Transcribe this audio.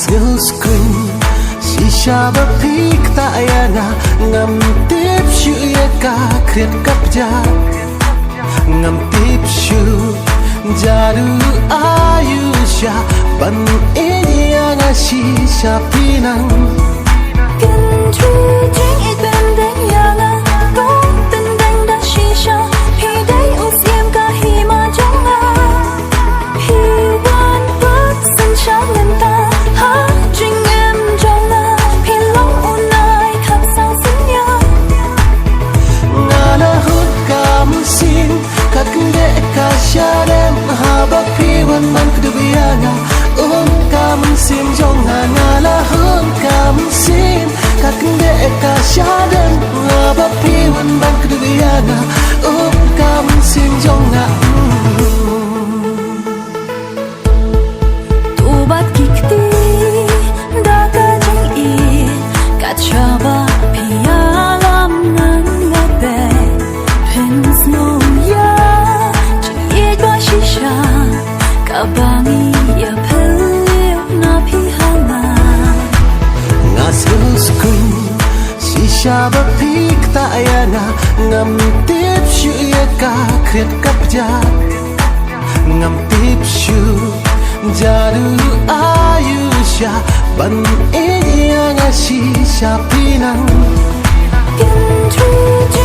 skill screen shisha ba phik ta ya na ngam tiếp shu ya ka khret kap ja ngam tiếp shu jaru ayusha ban ya nga shisha pinang can tru jing it ben den ya la go ben den da shisha he dai u siem ka hi ma jong a he wan but sun chan len ta ha jing em jong la he long un nai khap sang sin ya na la hut kam sin ka kde ka sharem ha ba pi wan man kdu ya na kam sin jong na la hut kam sin ka kde ka sharem ha ba pi wan man kdu ya na kam sin jong na tu bat kikti da ka jing I ka chaba pi ya lam nan nga be pins no ya jing ye ba shisha ka bangi ya pel na pi hana nga skill screen shisha ba phik ta ya na ngam tiếp shu ya ka khret kap ja ngam tiếp shu jaru ayusha ban ya nga shisha pinang can tru